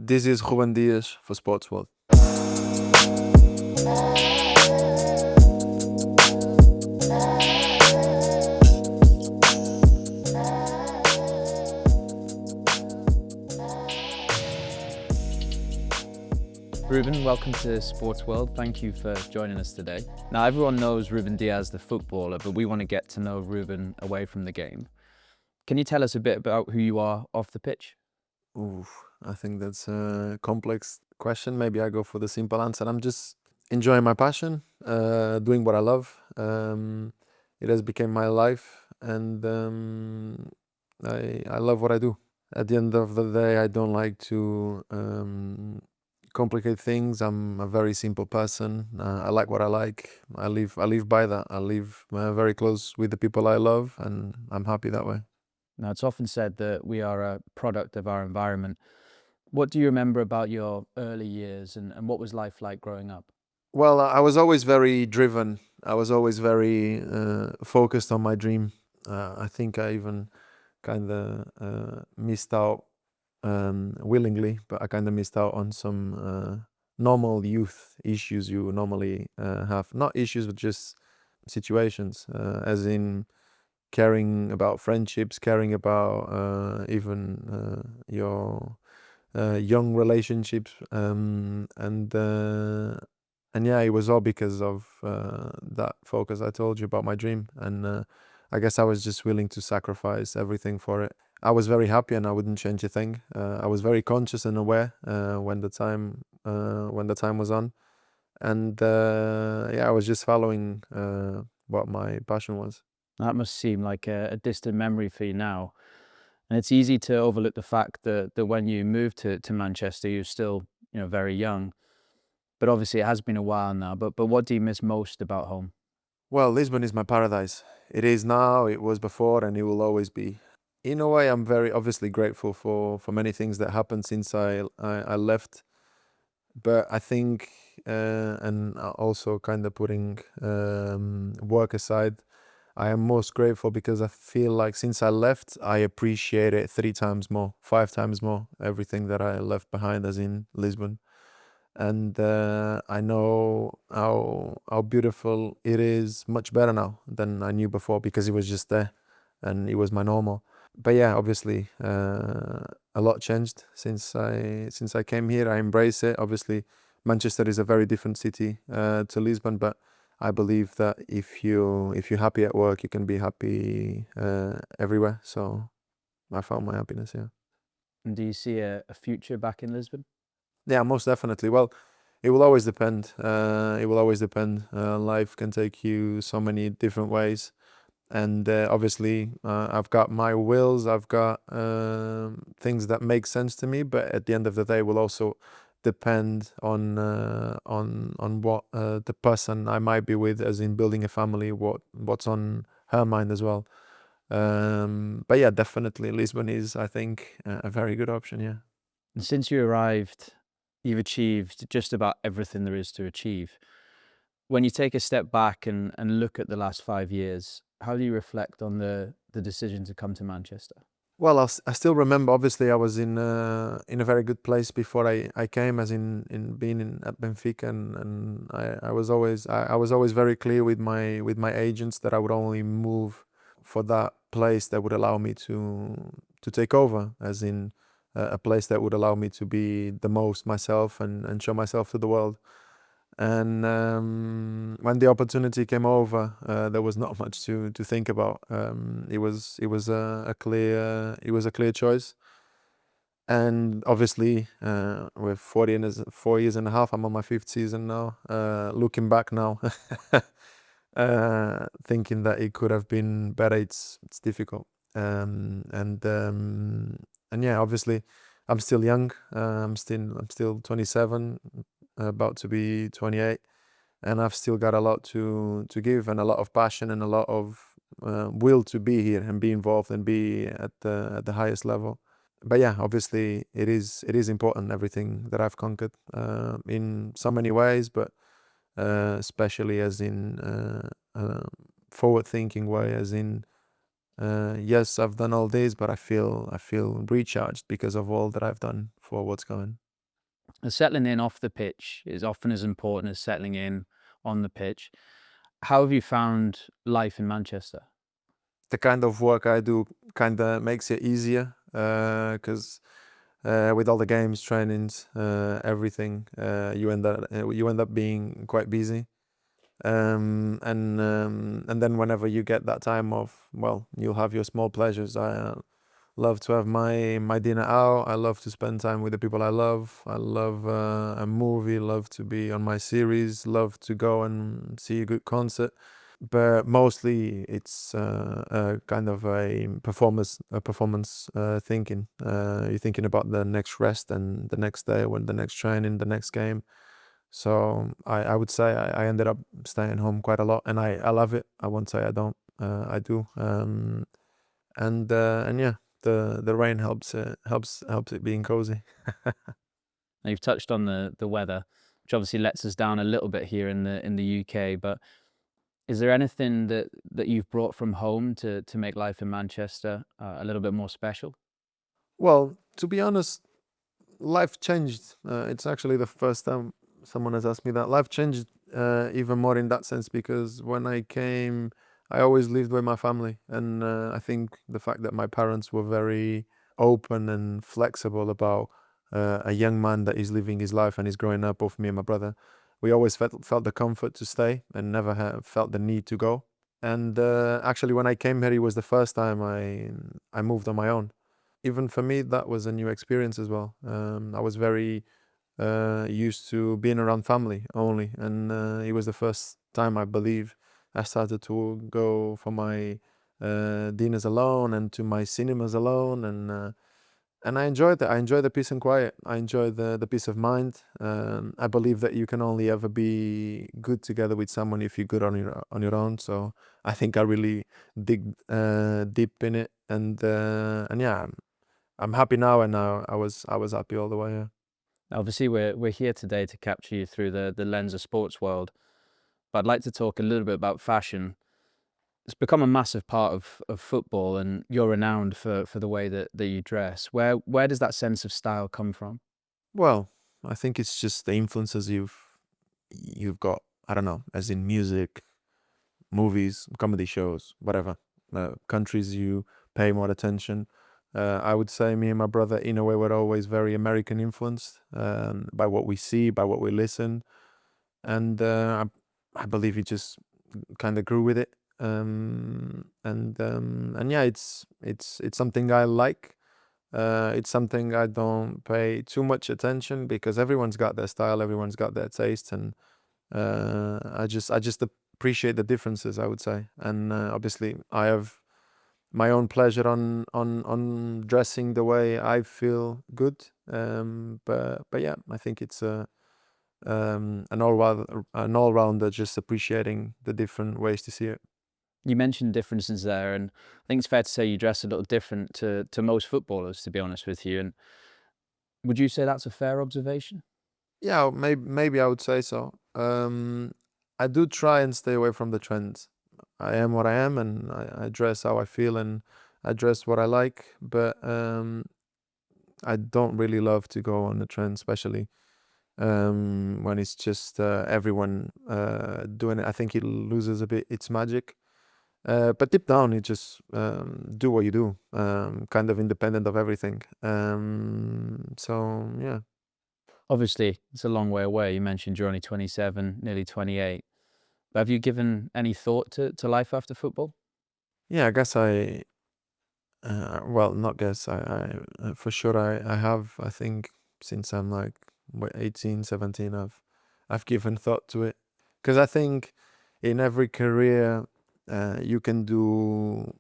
This is Ruben Dias for Sports World. Ruben, welcome to Sports World. Thank you for joining us today. Now, everyone knows Ruben Dias, the footballer, but we want to get to know Ruben away from the game. Can you tell us a bit about who you are off the pitch? Oof, I think that's a complex question. Maybe I go for the simple answer. I'm just enjoying my passion, doing what I love. It has become my life, and I love what I do. At the end of the day, I don't like to complicate things. I'm a very simple person. I like what I like. I live by that. I live very close with the people I love, and I'm happy that way. Now, it's often said that we are a product of our environment. What do you remember about your early years and what was life like growing up? Well, I was always very driven. I was always very focused on my dream. I think I even kind of missed out willingly, but I kind of missed out on some normal youth issues you normally have. Not issues, but just situations, as in caring about friendships, caring about even your young relationships, and yeah, it was all because of that focus I told you about my dream, and I guess I was just willing to sacrifice everything for it. I was very happy, and I wouldn't change a thing. I was very conscious and aware when the time was on, and yeah, I was just following what my passion was. That must seem like a distant memory for you now. And it's easy to overlook the fact that when you moved to Manchester, you're still, very young. But obviously it has been a while now. But what do you miss most about home? Well, Lisbon is my paradise. It is now, it was before, and it will always be. In a way, I'm very obviously grateful for many things that happened since I left. But I think, and also kind of putting work aside, I am most grateful because I feel like since I left, I appreciate it 3 times more, 5 times more, everything that I left behind, as in Lisbon. And I know how beautiful it is, much better now than I knew before, because it was just there and it was my normal. But yeah, obviously a lot changed since I came here. I embrace it. Obviously, Manchester is a very different city to Lisbon, but I believe that if you're happy at work, you can be happy everywhere. So I found my happiness here. And do you see a future back in Lisbon? Yeah, most definitely. Well, it will always depend. It will always depend. Life can take you so many different ways, and obviously, I've got my wills. I've got things that make sense to me, but at the end of the day, will also depend on what the person I might be with, as in building a family. What's on her mind as well. But yeah, definitely, Lisbon is, I think, a very good option. Yeah. And since you arrived, you've achieved just about everything there is to achieve. When you take a step back and look at the last 5 years, how do you reflect on the decision to come to Manchester? Well, I still remember. Obviously, I was in a very good place before I came, as in being at Benfica, and I was always very clear with my agents that I would only move for that place that would allow me to take over, as in a place that would allow me to be the most myself and show myself to the world. And when the opportunity came over, there was not much to think about. It was a clear choice. And obviously, with 4 years and a half, I'm on my fifth season now. Looking back now, thinking that it could have been better, it's difficult. And yeah, obviously, I'm still young. I'm still 27, about to be 28, and I've still got a lot to give, and a lot of passion, and a lot of will to be here and be involved and be at the highest level. But yeah, obviously it is important, everything that I've conquered, in so many ways, but especially as in forward thinking way, as in yes, I've done all this, but I feel recharged because of all that I've done for what's going. Settling in off the pitch is often as important as settling in on the pitch. How have you found life in Manchester? The kind of work I do kind of makes it easier because with all the games, trainings, everything, you end up being quite busy. And then whenever you get that time off, well, you'll have your small pleasures. I love to have my dinner out. I love to spend time with the people I love. I love a movie. Love to be on my series. Love to go and see a good concert. But mostly it's a kind of a performance thinking. You're thinking about the next rest and the next day, when the next training, the next game. So I would say I ended up staying home quite a lot, and I love it. I won't say I don't. I do. And yeah, the rain helps it being cozy. Now, you've touched on the weather, which obviously lets us down a little bit here in the UK. But is there anything that you've brought from home to make life in Manchester a little bit more special? Well, to be honest, life changed. It's actually the first time someone has asked me that. Life changed even more in that sense because when I came, I always lived with my family, and I think the fact that my parents were very open and flexible about a young man that is living his life and is growing up, both me and my brother, we always felt the comfort to stay and never felt the need to go. And actually, when I came here, it was the first time I moved on my own. Even for me, that was a new experience as well. I was very used to being around family only, and it was the first time, I believe, I started to go for my dinners alone and to my cinemas alone, and I enjoyed that. I enjoy the peace and quiet. I enjoy the peace of mind. I believe that you can only ever be good together with someone if you're good on your own. So I think I really dig deep in it, and yeah, I'm happy now, and I was happy all the way. Yeah. Obviously, we're here today to capture you through the lens of sports world. But I'd like to talk a little bit about fashion. It's become a massive part of football, and you're renowned for the way that you dress. Where does that sense of style come from? Well, I think it's just the influences you've got. I don't know, as in music, movies, comedy shows, whatever. Countries you pay more attention. I would say me and my brother, in a way, were always very American influenced by what we see, by what we listen, and I believe he just kind of grew with it. And yeah, it's something I like. It's something I don't pay too much attention because everyone's got their style, everyone's got their taste, and I just appreciate the differences, I would say. And obviously, I have my own pleasure on dressing the way I feel good. But yeah, I think it's an all rounder, just appreciating the different ways to see it. You mentioned differences there, and I think it's fair to say you dress a little different to most footballers, to be honest with you. And would you say that's a fair observation? Yeah, maybe I would say so. I do try and stay away from the trends. I am what I am, and I dress how I feel, and I dress what I like. But I don't really love to go on the trend, especially when it's just everyone doing it. I think it loses a bit its magic. But deep down, you just do what you do, kind of independent of everything. So yeah. Obviously, it's a long way away. You mentioned you're only 27, nearly 28. But have you given any thought to life after football? Yeah, I guess well, not guess, for sure I have, I think, since I'm like, what, 18, 17, I've given thought to it. Because I think in every career, you can do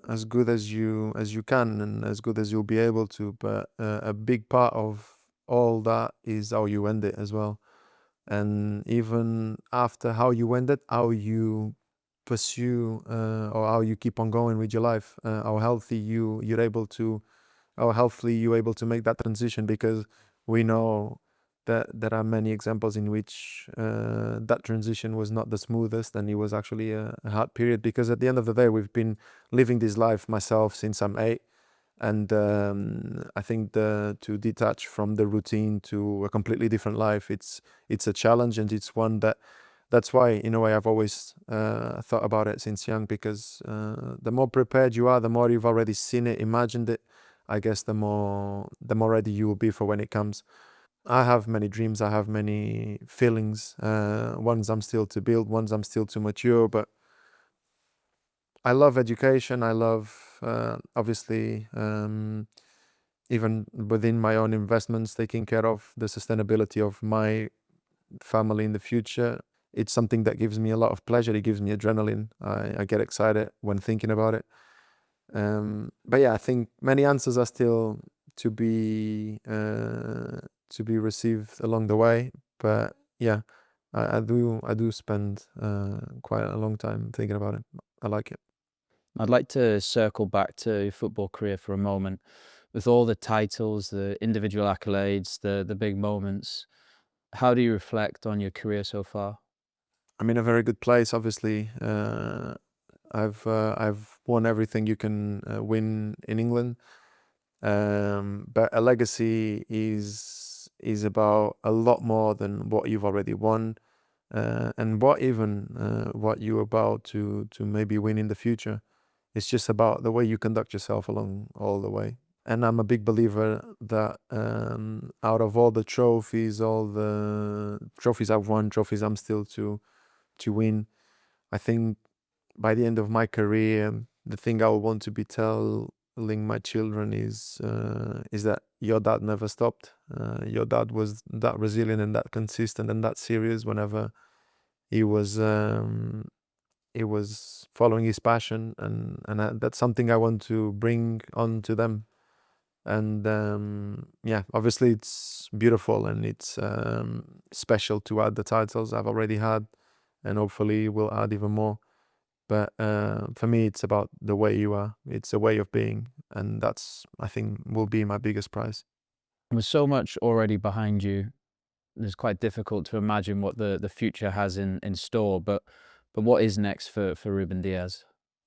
as good as you can and as good as you'll be able to, but a big part of all that is how you end it as well. And even after how you end it, how you pursue or how you keep on going with your life, how healthily you're able to make that transition, because we know that there are many examples in which that transition was not the smoothest, and it was actually a hard period, because at the end of the day, we've been living this life, myself, since I'm 8, And I think to detach from the routine to a completely different life, it's a challenge, and it's one that's why, in a way, I've always thought about it since young, because the more prepared you are, the more you've already seen it, imagined it, I guess the more ready you will be for when it comes. I have many dreams, I have many feelings, ones I'm still to build, ones I'm still to mature, but I love education. I love, obviously, even within my own investments, taking care of the sustainability of my family in the future. It's something that gives me a lot of pleasure. It gives me adrenaline. I get excited when thinking about it. But yeah, I think many answers are still to be received along the way. But yeah, I do spend quite a long time thinking about it. I like it. I'd like to circle back to your football career for a moment. With all the titles, the individual accolades, the big moments, how do you reflect on your career so far? I'm in a very good place. Obviously, I've won everything you can win in England. But a legacy is about a lot more than what you've already won, and what you're about to maybe win in the future. It's just about the way you conduct yourself along all the way. And I'm a big believer that out of all the trophies, all the trophies I've won, trophies I'm still to win, I think by the end of my career, the thing I will want to be telling my children is that your dad never stopped. Your dad was that resilient and that consistent and that serious whenever he was um, he was following his passion, and that's something I want to bring on to them. And yeah, obviously it's beautiful, and it's special to add the titles I've already had, and hopefully we'll add even more. But for me, it's about the way you are. It's a way of being, and that's, I think, will be my biggest prize. With so much already behind you, it's quite difficult to imagine what the future has in store. But what is next for Ruben Diaz?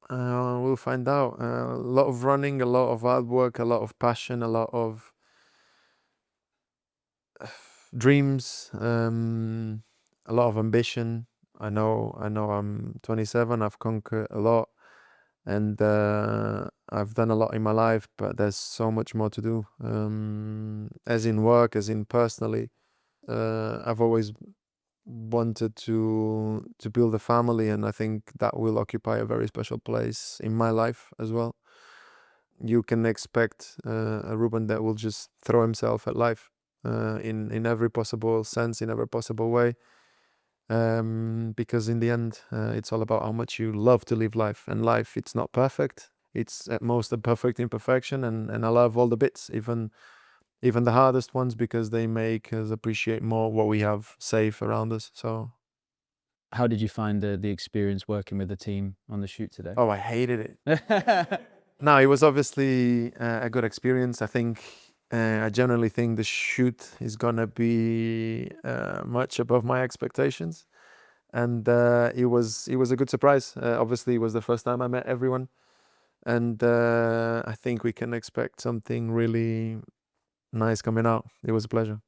We'll find out. A lot of running, a lot of hard work, a lot of passion, a lot of dreams, a lot of ambition. I know. I'm 27. I've conquered a lot, and I've done a lot in my life. But there's so much more to do. As in work, as in personally. I've always wanted to build a family, and I think that will occupy a very special place in my life as well. You can expect a Ruben that will just throw himself at life in every possible sense, in every possible way. Because in the end, it's all about how much you love to live life. And life, it's not perfect. It's at most a perfect imperfection, and I love all the bits, even the hardest ones, because they make us appreciate more what we have safe around us. So, How did you find the experience working with the team on the shoot today? oh, I hated it. No, it was obviously a good experience. I think I generally think the shoot is gonna be much above my expectations, and it was a good surprise. Obviously, it was the first time I met everyone, and I think we can expect something really nice coming out. It was a pleasure.